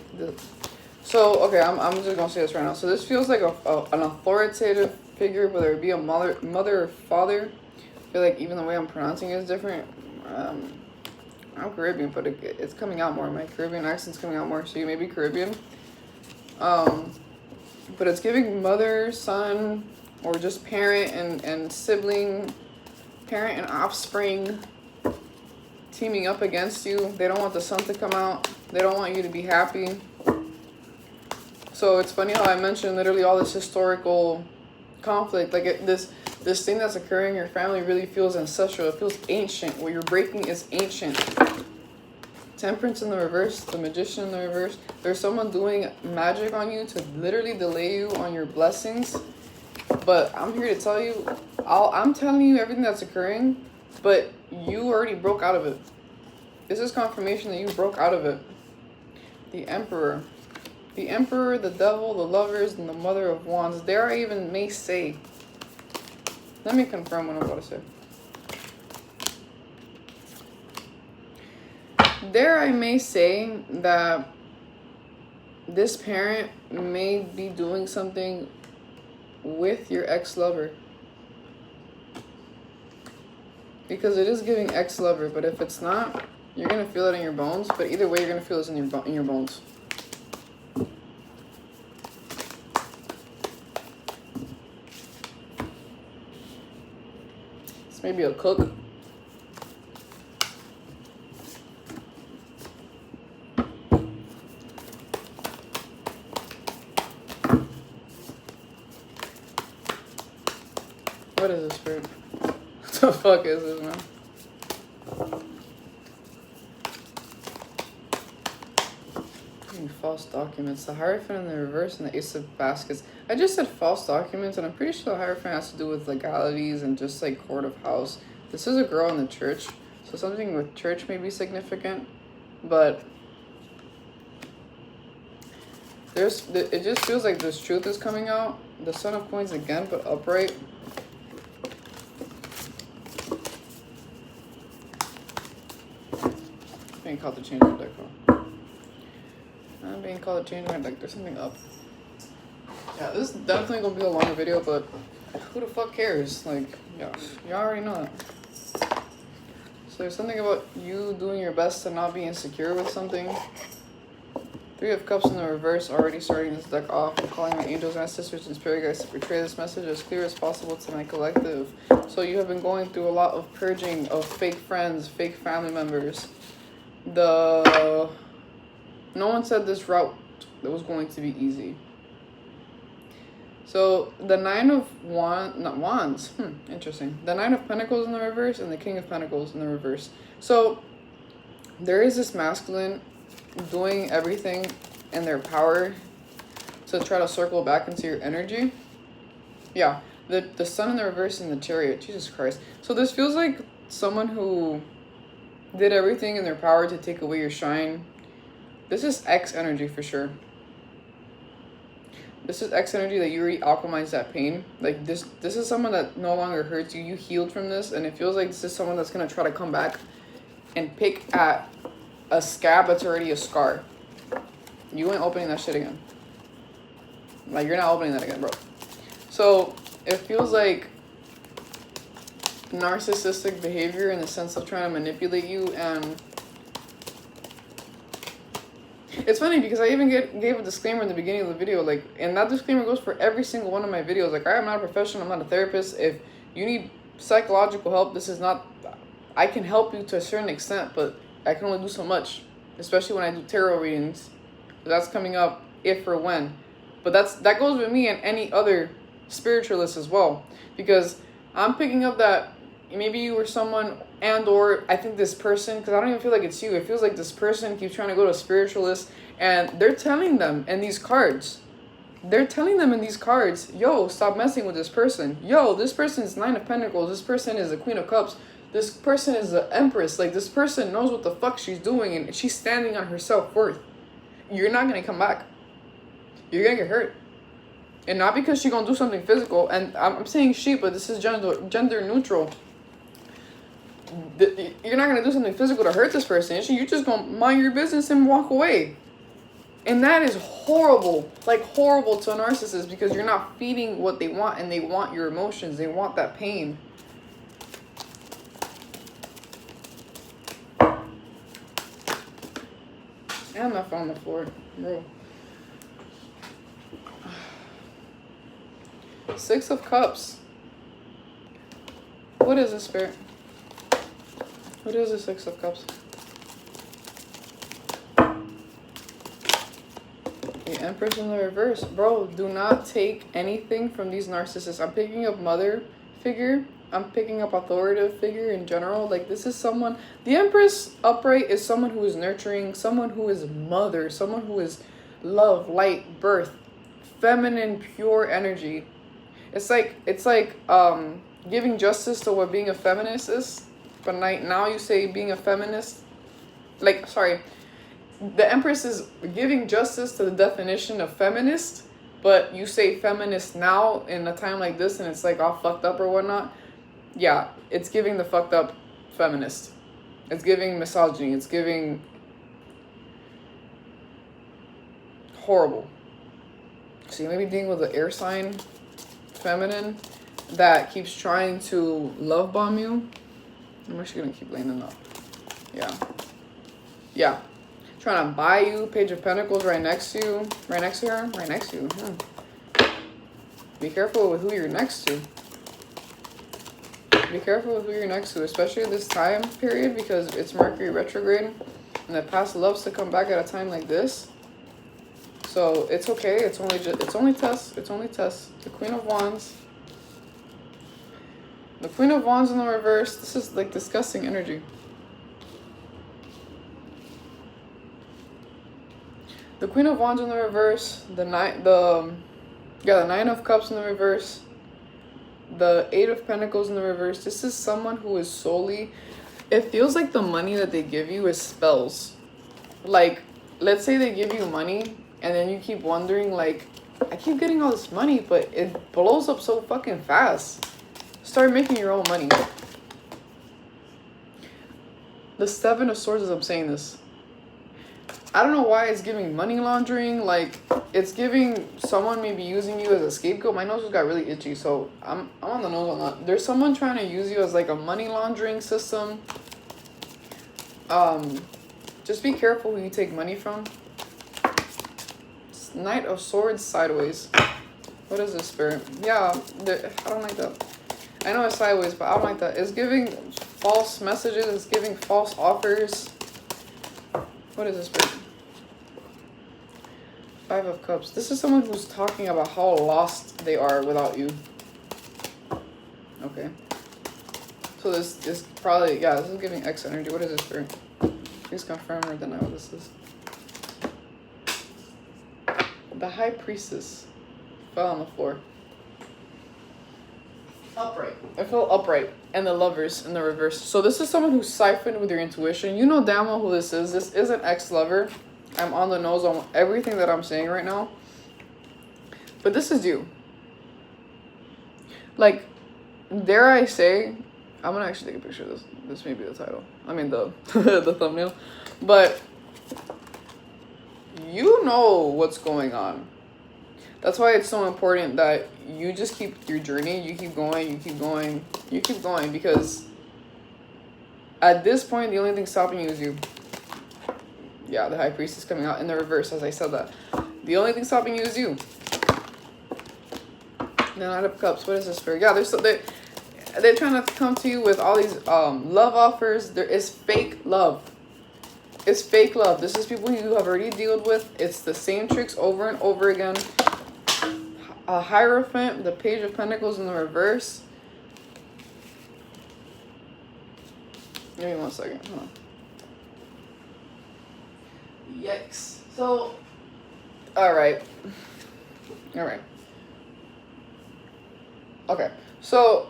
so okay, I'm just gonna say this right now. So this feels like an authoritative figure, whether it be a mother or father. I feel like even the way I'm pronouncing it is different. I'm Caribbean, but it's coming out more. My Caribbean accent's coming out more, so you may be Caribbean. But it's giving mother, son, or just parent and sibling, parent and offspring teaming up against you. They don't want the sun to come out. They don't want you to be happy. So it's funny how I mentioned literally all this historical conflict. Like this thing that's occurring in your family really feels ancestral. It feels ancient. What you're breaking is ancient. Temperance in the reverse, the Magician in the reverse. There's someone doing magic on you to literally delay you on your blessings. But I'm here to tell you, I'm telling you everything that's occurring, but you already broke out of it. This is confirmation that you broke out of it. The Emperor. The Emperor, the Devil, the Lovers, and the Mother of Wands. There I even may say. Let me confirm what I'm about to say. There I may say that this parent may be doing something with your ex-lover. Because it is giving ex-lover, but if it's not, you're going to feel it in your bones. But either way, you're going to feel this in your bones. This may be a cook. What is this, spirit? What the fuck is this, man? False documents. The Hierophant in the reverse and the Ace of Baskets. I just said false documents, and I'm pretty sure the Hierophant has to do with legalities and just like court of house. This is a girl in the church, so something with church may be significant, but it just feels like this truth is coming out. The Son of Coins again, but upright. Being called to change my deck. I'm being called to change my deck. There's something up. Yeah, this is definitely gonna be a longer video, but who the fuck cares? Like, yeah, y'all already know that. So there's something about you doing your best to not be insecure with something. Three of Cups in the reverse, already starting this deck off. I'm calling my angels, ancestors, and spirit guides to portray this message as clear as possible to my collective. So you have been going through a lot of purging of fake friends, fake family members. No one said this route was going to be easy. So the Nine of Wands, interesting. The Nine of Pentacles in the reverse and the King of Pentacles in the reverse. So there is this masculine doing everything in their power to try to circle back into your energy. Yeah, the Sun in the reverse and the Chariot. Jesus Christ. So this feels like someone who did everything in their power to take away your shine. This is X energy for sure. This is X energy that you already alchemized that pain. Like this is someone that no longer hurts you. You healed from this, and it feels like this is someone that's gonna try to come back and pick at a scab that's already a scar. You ain't opening that shit again. Like, you're not opening that again, bro. So it feels like narcissistic behavior in the sense of trying to manipulate you, and It's funny because I even gave a disclaimer in the beginning of the video, like, and that disclaimer goes for every single one of my videos. Like, I am not a professional, I'm not a therapist. If you need psychological help, this is not, I can help you to a certain extent, but I can only do so much, especially when I do tarot readings. That's coming up if or when. But that goes with me and any other spiritualist as well, because I'm picking up that maybe you were someone, and or I think this person, because I don't even feel like it's you, it feels like this person keeps trying to go to a spiritualist, and they're telling them in these cards, yo, stop messing with this person. Yo, this person is 9 of Pentacles, this person is the Queen of Cups, this person is the Empress. Like, this person knows what the fuck she's doing, and she's standing on her self-worth. You're not gonna come back. You're gonna get hurt. And not because she's gonna do something physical, and I'm saying she, but this is gender neutral. You're not gonna do something physical to hurt this person. You're just gonna mind your business and walk away. And that is horrible, like horrible to a narcissist, because you're not feeding what they want, and they want your emotions. They want that pain. And my phone on the floor, bro. 6 of Cups. What is this, Spirit? What is the 6 of Cups? The Empress in the reverse. Bro, do not take anything from these narcissists. I'm picking up mother figure. I'm picking up authoritative figure in general. Like, this is someone... The Empress upright is someone who is nurturing, someone who is mother, someone who is love, light, birth, feminine, pure energy. It's like giving justice to what being a feminist is. But now you say being a feminist. Like, sorry. The Empress is giving justice to the definition of feminist. But you say feminist now in a time like this, and it's like all fucked up or whatnot. Yeah, it's giving the fucked up feminist. It's giving misogyny. It's giving horrible. So you may be dealing with an air sign feminine that keeps trying to love bomb you. I'm actually gonna keep laying them up. Yeah. Trying to buy you. Page of Pentacles right next to you. Right next to her. Right next to you. Be careful with who you're next to. Be careful with who you're next to, especially at this time period, because it's Mercury retrograde, and the past loves to come back at a time like this. So it's okay. It's only tests. It's only tests. The Queen of Wands. The Queen of Wands in the reverse. This is like disgusting energy. The Queen of Wands in the reverse. The Nine of Cups in the reverse. The 8 of Pentacles in the reverse. This is someone who is solely... It feels like the money that they give you is spells. Like, let's say they give you money, and then you keep wondering, like, I keep getting all this money, but it blows up so fucking fast. Start making your own money. The 7 of Swords as I'm saying this. I don't know why it's giving money laundering. Like, it's giving someone maybe using you as a scapegoat. My nose just got really itchy, so I'm on the nose on that. There's someone trying to use you as like a money laundering system. Just be careful who you take money from. Knight of Swords sideways. What is this, Spirit? Yeah, I don't like that. I know it's sideways, but I don't like that. It's giving false messages. It's giving false offers. What is this, Spirit? 5 of Cups. This is someone who's talking about how lost they are without you. Okay. So this is probably, yeah, this is giving X energy. What is this, Spirit? Please confirm or deny what this is. The High Priestess fell on the floor. Upright. I feel upright. And the Lovers in the reverse. So this is someone who's siphoned with your intuition. You know damn well who this is. This is an ex-lover. I'm on the nose on everything that I'm saying right now. But this is you. Like, dare I say, I'm gonna actually take a picture of this. This may be the title. I mean the the thumbnail. But you know what's going on. That's why it's so important that you just keep your journey. You keep going, you keep going, you keep going. Because at this point, the only thing stopping you is you. Yeah, the High Priest is coming out in the reverse, as I said that. The only thing stopping you is you. The Knight of Cups. What is this for? Yeah, they're trying to come to you with all these love offers. There is fake love. It's fake love. This is people you have already dealt with. It's the same tricks over and over again. A Hierophant, the Page of Pentacles in the reverse. Give me 1 second. Hold on. Yikes. So, alright. Alright. Okay. So,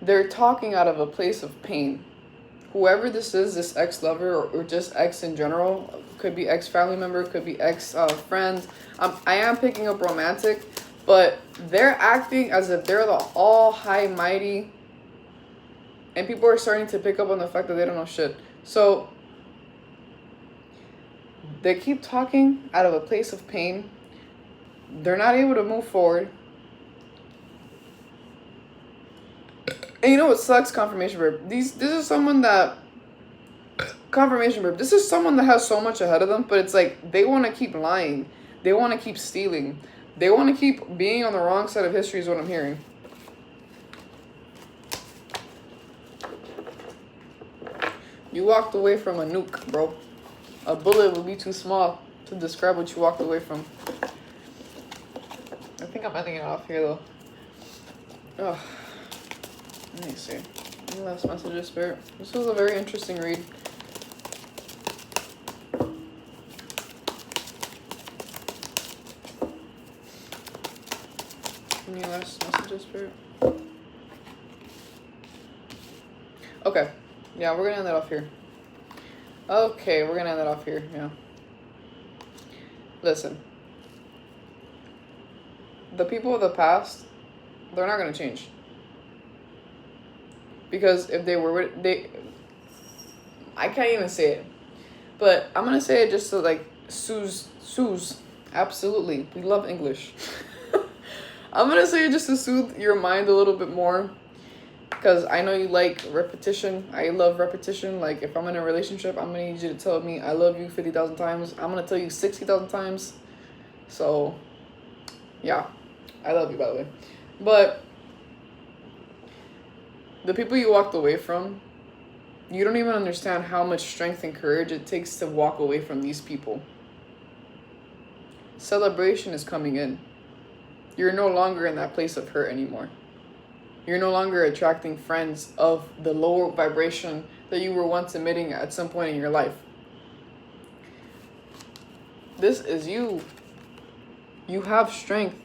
they're talking out of a place of pain. Whoever this is, this ex-lover or just ex in general, could be ex-family member, could be ex-friend. I am picking up romantic, but they're acting as if they're the all high mighty, and people are starting to pick up on the fact that they don't know shit. So they keep talking out of a place of pain. They're not able to move forward. And you know what sucks, confirmation verb? This is someone that, confirmation verb, this is someone that has so much ahead of them, but it's like they want to keep lying. They want to keep stealing. They want to keep being on the wrong side of history is what I'm hearing. You walked away from a nuke, bro. A bullet would be too small to describe what you walked away from. I think I'm ending it off here, though. Ugh. Let me see. Any last messages, Spirit? This was a very interesting read. Any last messages, Spirit? Okay. Yeah, we're gonna end that off here. Okay, we're gonna end that off here. Yeah. Listen. The people of the past, they're not gonna change. Because if they were, I can't even say it, but I'm gonna say it just to like soothe. Absolutely, we love English. I'm gonna say it just to soothe your mind a little bit more, because I know you like repetition. I love repetition. Like if I'm in a relationship, I'm gonna need you to tell me I love you 50,000 times. I'm gonna tell you 60,000 times. So, yeah, I love you, by the way. But the people you walked away from, you don't even understand how much strength and courage it takes to walk away from these people. Celebration is coming in. You're no longer in that place of hurt anymore. You're no longer attracting friends of the lower vibration that you were once emitting at some point in your life. This is you. You have strength.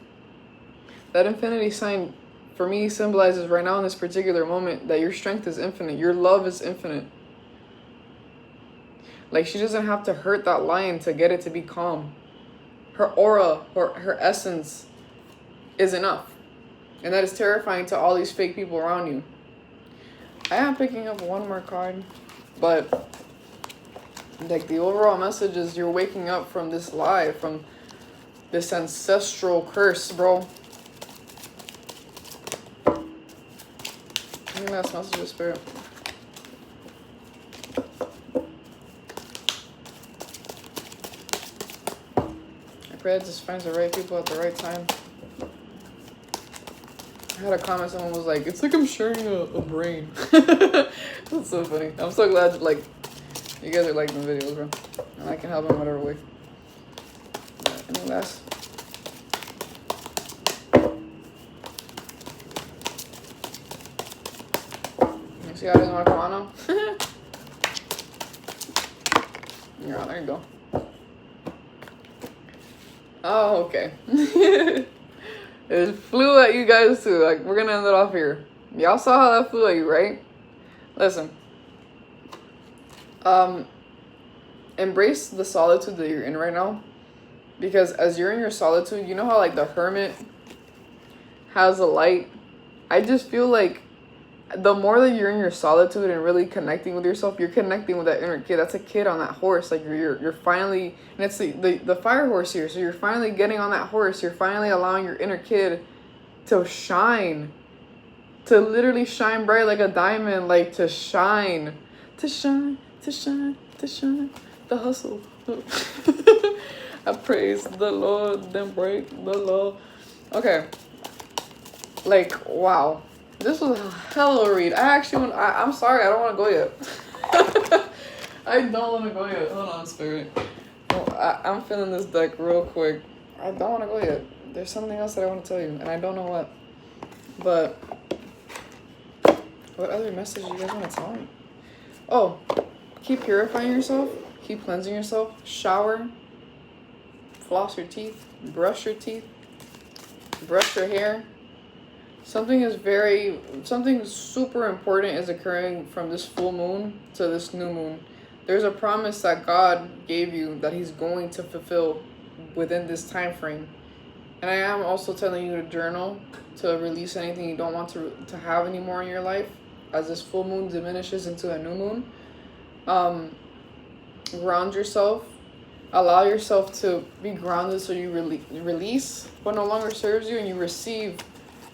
That infinity sign for me symbolizes right now in this particular moment that your strength is infinite. Your love is infinite. Like she doesn't have to hurt that lion to get it to be calm. Her aura, her essence is enough. And that is terrifying to all these fake people around you. I am picking up one more card, but like the overall message is you're waking up from this lie, from this ancestral curse, bro. Any last messages, Spirit? I pray it just finds the right people at the right time. I had a comment, someone was like, it's like I'm sharing a brain. That's so funny. I'm so glad, like, you guys are liking the videos, bro. And I can help in whatever way. Any last? You see how it doesn't want to come on now? Yeah, there you go. Oh, okay. It flew at you guys too. Like, we're gonna end it off here. Y'all saw how that flew at you, right? Listen. Embrace the solitude that you're in right now. Because as you're in your solitude, you know how like the hermit has a light? I just feel like the more that you're in your solitude and really connecting with yourself, you're connecting with that inner kid. That's a kid on that horse. Like you're finally, and it's the fire horse here. So you're finally getting on that horse. You're finally allowing your inner kid to shine, to literally shine bright like a diamond, like to shine, to shine, to shine, to shine. The hustle. I praise the Lord, then break the law. Okay. Like, wow. This was a hell of a read. I'm sorry, I don't want to go yet. I don't want to go yet. Hold on, Spirit. I'm feeling this deck real quick. I don't want to go yet. There's something else that I want to tell you, and I don't know what. But what other message do you guys want to tell me? Oh, keep purifying yourself. Keep cleansing yourself. Shower. Floss your teeth. Brush your teeth. Brush your hair. Something super important is occurring from this full moon to this new moon. There's a promise that God gave you that he's going to fulfill within this time frame. And I am also telling you to journal, to release anything you don't want to have anymore in your life as this full moon diminishes into a new moon. Ground yourself. Allow yourself to be grounded so you release what no longer serves you and you receive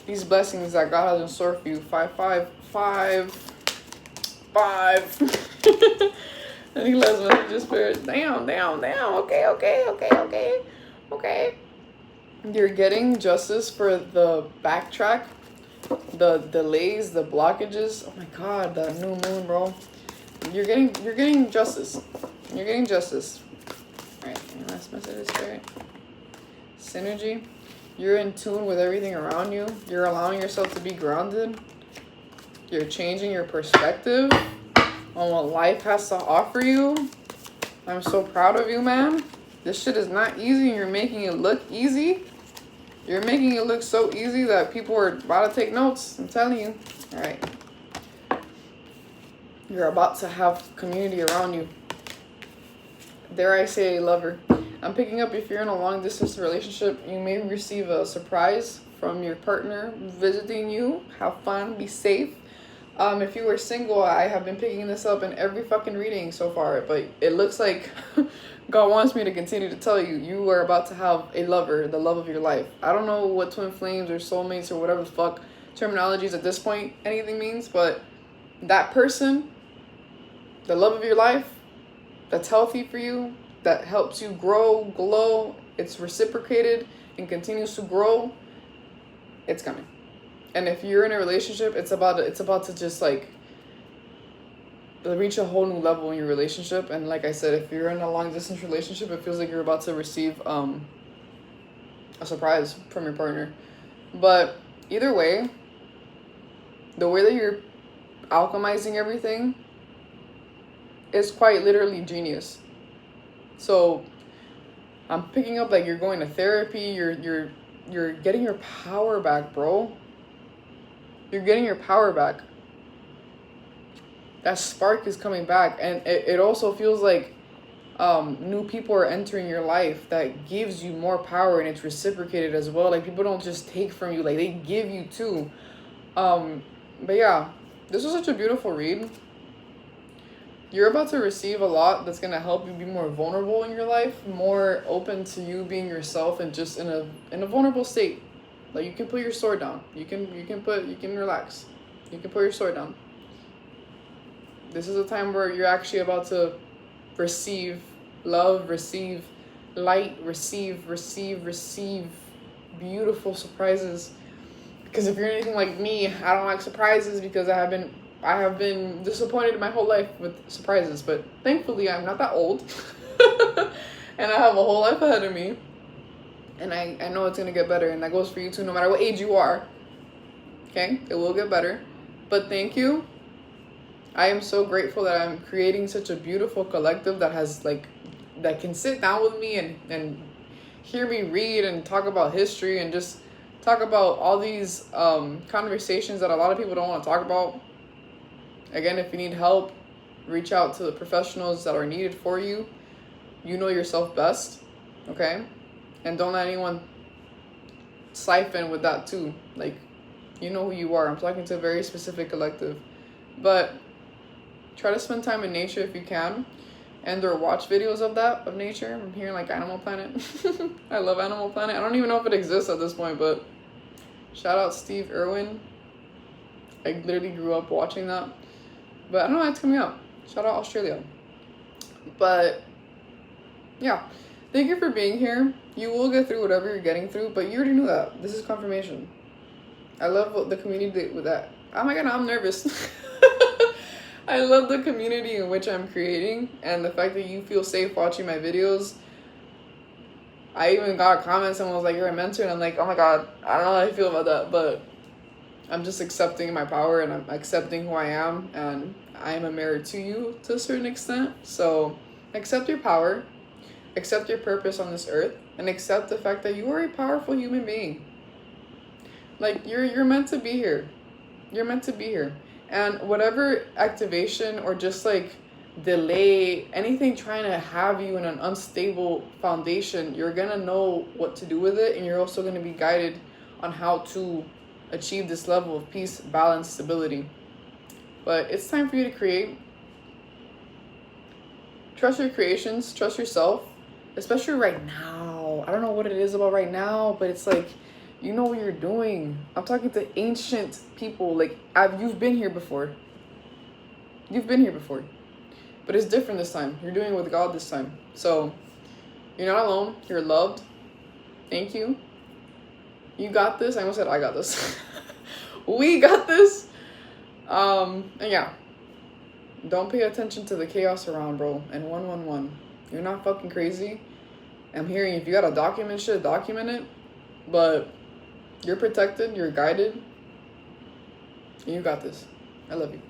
these blessings that God has in store for you. 5, 5, 5, 5. And he lets messages, Spirit. Damn. Okay. You're getting justice for the backtrack, the delays, the blockages. Oh my God, that new moon, bro. You're getting justice. You're getting justice. All right. Any last messages, Spirit? Synergy. You're in tune with everything around you. You're allowing yourself to be grounded. You're changing your perspective on what life has to offer you. I'm so proud of you, man. This shit is not easy and you're making it look easy. You're making it look so easy that people are about to take notes. I'm telling you. All right. You're about to have community around you. Dare I say a lover. I'm picking up if you're in a long distance relationship, you may receive a surprise from your partner visiting you. Have fun, be safe. If you were single, I have been picking this up in every fucking reading so far, but it looks like God wants me to continue to tell you, you are about to have a lover, the love of your life. I don't know what twin flames or soulmates or whatever the fuck terminologies at this point anything means, but that person, the love of your life, that's healthy for you, that helps you grow, glow, it's reciprocated and continues to grow, it's coming. And if you're in a relationship, it's about to just like reach a whole new level in your relationship. And like I said, if you're in a long distance relationship, it feels like you're about to receive a surprise from your partner. But either way, the way that you're alchemizing everything is quite literally genius. So I'm picking up like you're going to therapy, you're getting your power back, bro. You're getting your power back. That spark is coming back. And it also feels like new people are entering your life that gives you more power, and it's reciprocated as well. Like, people don't just take from you, like they give you too. But yeah, this was such a beautiful read. You're about to receive a lot that's going to help you be more vulnerable in your life, more open to you being yourself and just in a vulnerable state. Like, you can put your sword down. You can relax. You can put your sword down. This is a time where you're actually about to receive love, receive light, receive beautiful surprises. Because if you're anything like me, I don't like surprises because I have been disappointed my whole life with surprises. But thankfully, I'm not that old. And I have a whole life ahead of me. And I know it's going to get better. And that goes for you too, no matter what age you are. Okay? It will get better. But thank you. I am so grateful that I'm creating such a beautiful collective that has that can sit down with me and hear me read and talk about history and just talk about all these conversations that a lot of people don't want to talk about. Again, if you need help, reach out to the professionals that are needed for you. You know yourself best, okay? And don't let anyone siphon with that too. Like, you know who you are. I'm talking to a very specific collective. But try to spend time in nature if you can. And or watch videos of nature. I'm hearing like Animal Planet. I love Animal Planet. I don't even know if it exists at this point, but shout out Steve Irwin. I literally grew up watching that. But I don't know why it's coming up. Shout out Australia. But yeah, thank you for being here. You will get through whatever you're getting through, but you already knew that. This is confirmation. I love the community with that. Oh my god, I'm nervous. I love the community in which I'm creating, and the fact that you feel safe watching my videos. I even got comments, someone was like, you're a mentor, and I'm like, oh my god, I don't know how I feel about that, but I'm just accepting my power, and I'm accepting who I am, and I am a mirror to you to a certain extent. So accept your power, accept your purpose on this earth, and accept the fact that you are a powerful human being. Like, you're meant to be here. You're meant to be here. And whatever activation or just like delay, anything trying to have you in an unstable foundation, you're gonna know what to do with it, and you're also gonna be guided on how to achieve this level of peace, balance, stability. But it's time for you to create. Trust your creations, trust yourself, especially right now. I don't know what it is about right now, but it's like, you know what you're doing. I'm talking to ancient people. Like, you've been here before. You've been here before. But it's different this time. You're doing it with God this time. So, you're not alone. You're loved. Thank you. You got this. I almost said I got this. We got this. And yeah. Don't pay attention to the chaos around, bro. And 111. You're not fucking crazy. I'm hearing if you gotta document shit, document it. But you're protected, you're guided, and you got this. I love you.